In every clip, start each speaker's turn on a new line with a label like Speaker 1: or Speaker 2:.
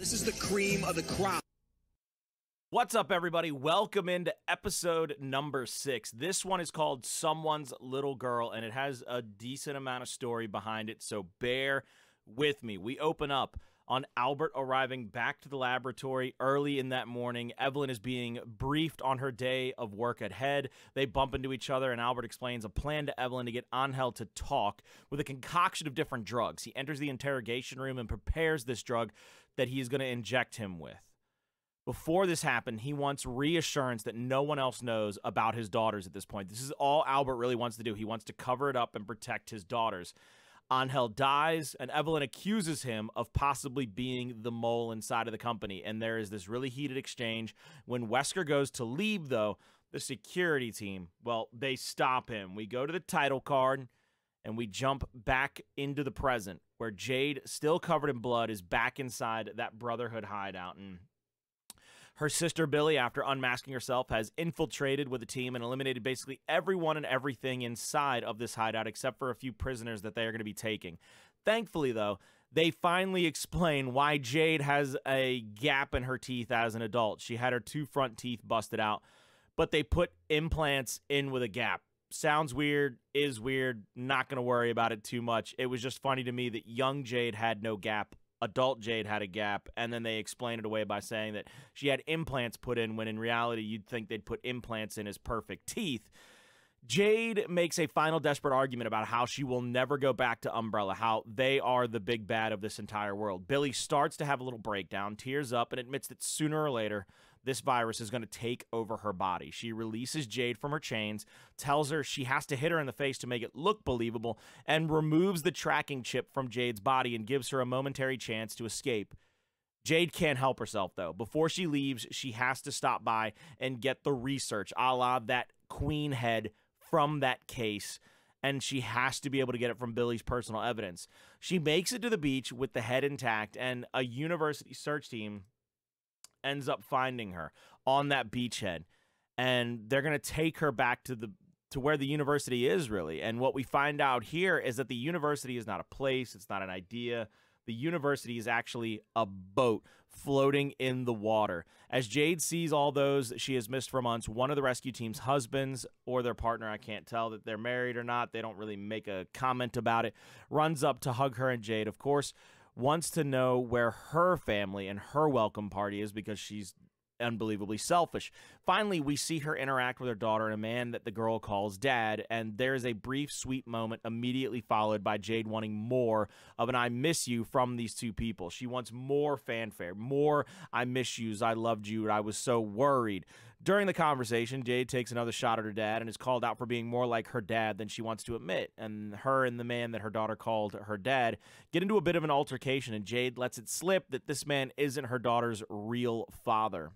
Speaker 1: This is the cream of the crop.
Speaker 2: What's up, everybody? Welcome into episode number 6. This one is called Someone's Little Girl, and it has a decent amount of story behind it, so bear with me. We open up on Albert arriving back to the laboratory early in that morning. Evelyn is being briefed on her day of work ahead. They bump into each other, and Albert explains a plan to Evelyn to get Angel to talk with a concoction of different drugs. He enters the interrogation room and prepares this drug that he is going to inject him with. Before this happened, he wants reassurance that no one else knows about his daughters at this point. This is all Albert really wants to do. He wants to cover it up and protect his daughters. Angel dies, and Evelyn accuses him of possibly being the mole inside of the company. And there is this really heated exchange. When Wesker goes to leave, though, the security team, well, they stop him. We go to the title card, and we jump back into the present, where Jade, still covered in blood, is back inside that Brotherhood hideout. And her sister Billy, after unmasking herself, has infiltrated with the team and eliminated basically everyone and everything inside of this hideout except for a few prisoners that they are going to be taking. Thankfully, though, they finally explain why Jade has a gap in her teeth as an adult. She had her 2 front teeth busted out, but they put implants in with a gap. Sounds weird, is weird, not going to worry about it too much. It was just funny to me that young Jade had no gap. Adult Jade had a gap, and then they explain it away by saying that she had implants put in, when in reality you'd think they'd put implants in as perfect teeth. Jade makes a final desperate argument about how she will never go back to Umbrella, how they are the big bad of this entire world. Billy starts to have a little breakdown, tears up, and admits that sooner or later this virus is going to take over her body. She releases Jade from her chains, tells her she has to hit her in the face to make it look believable, and removes the tracking chip from Jade's body and gives her a momentary chance to escape. Jade can't help herself, though. Before she leaves, she has to stop by and get the research, a la that Queen head from that case, and she has to be able to get it from Billy's personal evidence. She makes it to the beach with the head intact, and a university search team ends up finding her on that beachhead, and they're going to take her back to where the university is, really. And what we find out here is that the university is not a place, it's not an idea. The university is actually a boat floating in the water. As Jade sees all those she has missed for months, one of the rescue team's husbands or their partner, I can't tell that they're married or not, they don't really make a comment about it, runs up to hug her, and Jade, of course, wants to know where her family and her welcome party is because she's unbelievably selfish. Finally, we see her interact with her daughter and a man that the girl calls dad, and there's a brief, sweet moment immediately followed by Jade wanting more of an I miss you from these two people. She wants more fanfare, more I miss yous, I loved you, and I was so worried. During the conversation, Jade takes another shot at her dad and is called out for being more like her dad than she wants to admit, and her and the man that her daughter called her dad get into a bit of an altercation, and Jade lets it slip that this man isn't her daughter's real father.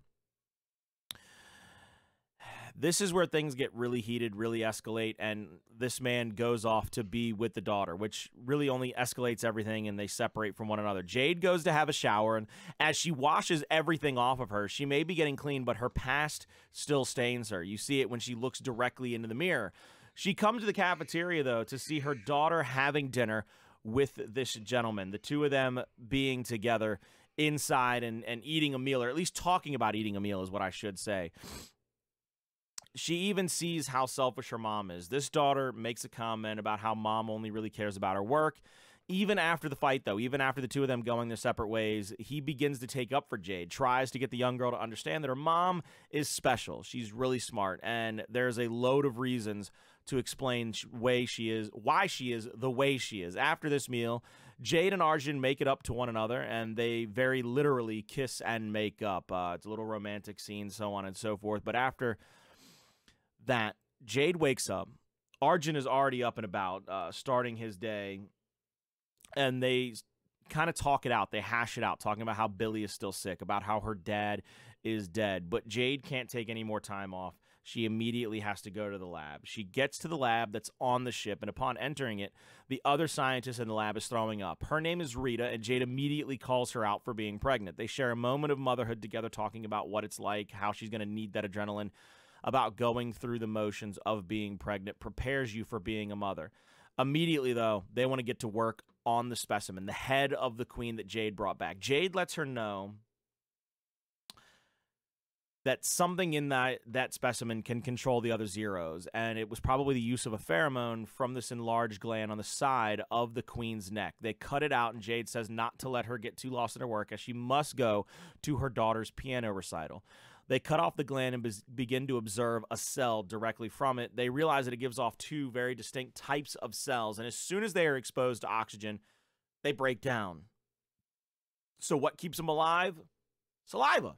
Speaker 2: This is where things get really heated, really escalate, and this man goes off to be with the daughter, which really only escalates everything, and they separate from one another. Jade goes to have a shower, and as she washes everything off of her, she may be getting clean, but her past still stains her. You see it when she looks directly into the mirror. She comes to the cafeteria, though, to see her daughter having dinner with this gentleman, the two of them being together inside and eating a meal, or at least talking about eating a meal is what I should say. She even sees how selfish her mom is. This daughter makes a comment about how mom only really cares about her work. Even after the fight, though, even after the two of them going their separate ways, he begins to take up for Jade, tries to get the young girl to understand that her mom is special. She's really smart, and there's a load of reasons to explain why she is the way she is. After this meal, Jade and Arjun make it up to one another, and they very literally kiss and make up. It's a little romantic scene, so on and so forth. But after that, Jade wakes up. Arjun is already up and about, starting his day, and they kind of talk it out. They hash it out, talking about how Billy is still sick, about how her dad is dead. But Jade can't take any more time off. She immediately has to go to the lab. She gets to the lab that's on the ship, and upon entering it, the other scientist in the lab is throwing up. Her name is Rita, and Jade immediately calls her out for being pregnant. They share a moment of motherhood together, talking about what it's like, how she's going to need that adrenaline, about going through the motions of being pregnant, prepares you for being a mother. Immediately, though, they want to get to work on the specimen, the head of the queen that Jade brought back. Jade lets her know that something in that specimen can control the other zeros, and it was probably the use of a pheromone from this enlarged gland on the side of the queen's neck. They cut it out, and Jade says not to let her get too lost in her work, as she must go to her daughter's piano recital. They cut off the gland and begin to observe a cell directly from it. They realize that it gives off two very distinct types of cells, and as soon as they are exposed to oxygen, they break down. So what keeps them alive? Saliva.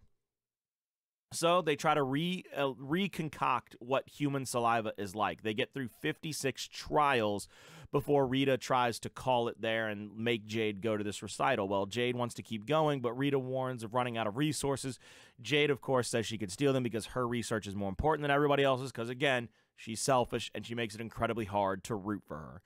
Speaker 2: So they try to reconcoct what human saliva is like. They get through 56 trials before Rita tries to call it there and make Jade go to this recital. Well, Jade wants to keep going, but Rita warns of running out of resources. Jade, of course, says she could steal them because her research is more important than everybody else's because, again, she's selfish and she makes it incredibly hard to root for her.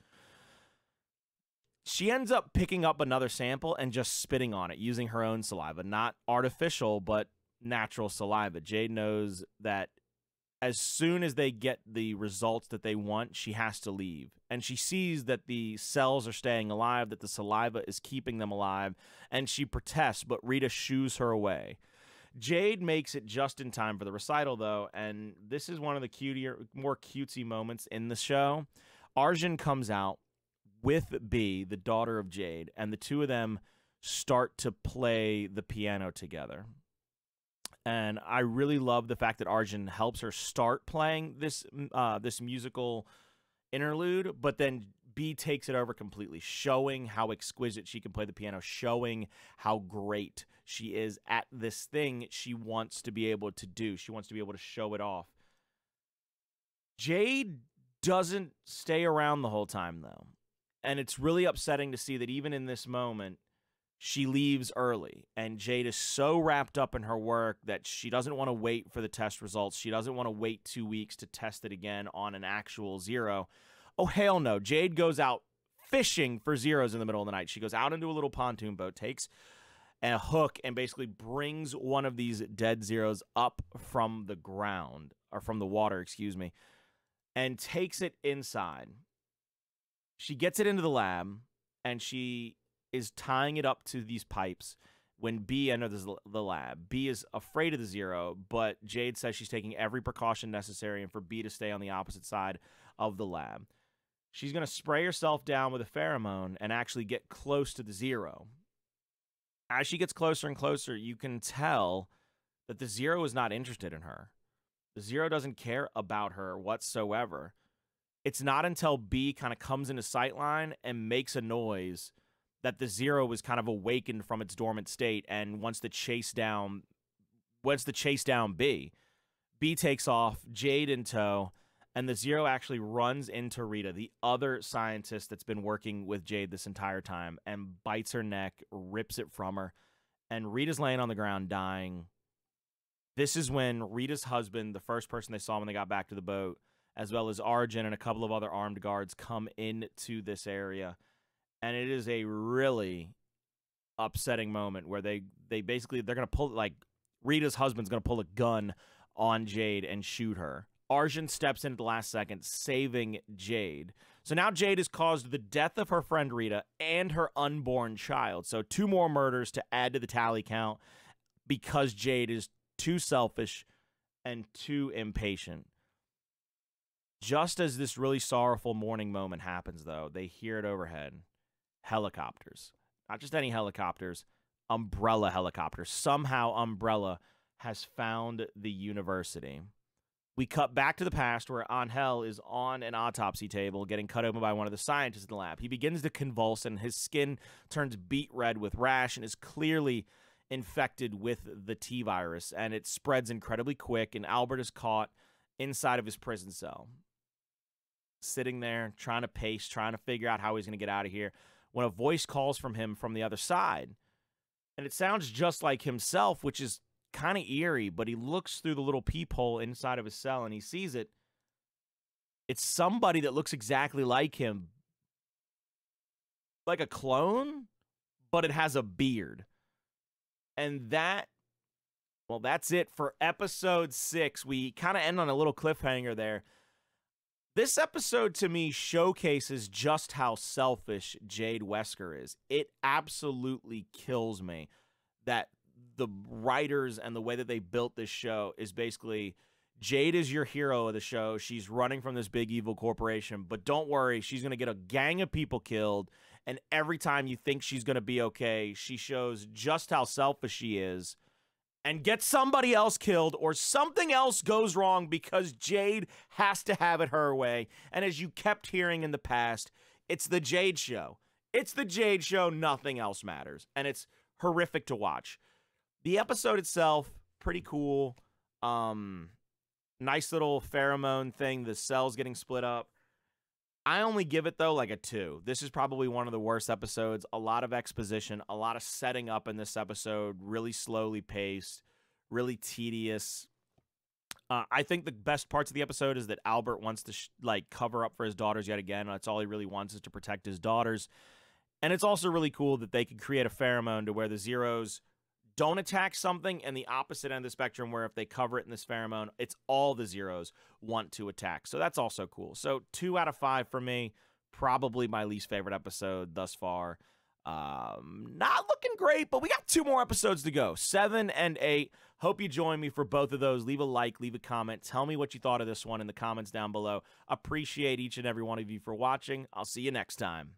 Speaker 2: She ends up picking up another sample and just spitting on it using her own saliva. Not artificial, but natural saliva. Jade knows that as soon as they get the results that they want, she has to leave. And she sees that the cells are staying alive, that the saliva is keeping them alive, and she protests, but Rita shoos her away. Jade makes it just in time for the recital, though, and this is one of the more cutesy moments in the show. Arjun comes out with Bee, the daughter of Jade, and the two of them start to play the piano together. And I really love the fact that Arjun helps her start playing this musical interlude, but then Bee takes it over completely, showing how exquisite she can play the piano, showing how great she is at this thing she wants to be able to do. She wants to be able to show it off. Jade doesn't stay around the whole time, though. And it's really upsetting to see that even in this moment, she leaves early, and Jade is so wrapped up in her work that she doesn't want to wait for the test results. She doesn't want to wait 2 weeks to test it again on an actual zero. Oh, hell no. Jade goes out fishing for zeros in the middle of the night. She goes out into a little pontoon boat, takes a hook, and basically brings one of these dead zeros up from the ground, or from the water, excuse me, and takes it inside. She gets it into the lab, and she is tying it up to these pipes when Bee enters the lab. Bee is afraid of the zero, but Jade says she's taking every precaution necessary and for Bee to stay on the opposite side of the lab. She's going to spray herself down with a pheromone and actually get close to the zero. As she gets closer and closer, you can tell that the zero is not interested in her. The zero doesn't care about her whatsoever. It's not until Bee kind of comes into sightline and makes a noise that the zero was kind of awakened from its dormant state and wants to chase down Bee. Bee takes off, Jade in tow, and the zero actually runs into Rita, the other scientist that's been working with Jade this entire time, and bites her neck, rips it from her, and Rita's laying on the ground dying. This is when Rita's husband, the first person they saw when they got back to the boat, as well as Arjun and a couple of other armed guards, come into this area. And it is a really upsetting moment where they're going to pull, like, Rita's husband's going to pull a gun on Jade and shoot her. Arjun steps in at the last second, saving Jade. So now Jade has caused the death of her friend Rita and her unborn child. So 2 more murders to add to the tally count because Jade is too selfish and too impatient. Just as this really sorrowful mourning moment happens, though, they hear it overhead. Helicopters. Not just any helicopters, Umbrella helicopters. Somehow Umbrella has found the university. We cut back to the past where Angel is on an autopsy table getting cut open by one of the scientists in the lab. He begins to convulse and his skin turns beet red with rash and is clearly infected with the T virus, and it spreads incredibly quick, and Albert is caught inside of his prison cell, sitting there trying to pace, trying to figure out how he's going to get out of here, when a voice calls from him from the other side. And it sounds just like himself, which is kind of eerie, but he looks through the little peephole inside of his cell and he sees it. It's somebody that looks exactly like him. Like a clone, but it has a beard. And that's it for episode 6. We kind of end on a little cliffhanger there. This episode to me showcases just how selfish Jade Wesker is. It absolutely kills me that the writers and the way that they built this show is basically Jade is your hero of the show. She's running from this big evil corporation, but don't worry, she's going to get a gang of people killed. And every time you think she's going to be okay, she shows just how selfish she is and gets somebody else killed or something else goes wrong because Jade has to have it her way. And as you kept hearing in the past, it's the Jade show. It's the Jade show. Nothing else matters. And it's horrific to watch. The episode itself, pretty cool. Nice little pheromone thing. The cells getting split up. I only give it, though, like a 2. This is probably one of the worst episodes. A lot of exposition, a lot of setting up in this episode, really slowly paced, really tedious. I think the best parts of the episode is that Albert wants to cover up for his daughters yet again. That's all he really wants is to protect his daughters. And it's also really cool that they could create a pheromone to where the Zeros don't attack something, and the opposite end of the spectrum where if they cover it in this pheromone, it's all the Zeros want to attack. So that's also cool. So 2 out of 5 for me. Probably my least favorite episode thus far. Not looking great, but we got 2 more episodes to go. 7 and 8. Hope you join me for both of those. Leave a like, leave a comment. Tell me what you thought of this one in the comments down below. Appreciate each and every one of you for watching. I'll see you next time.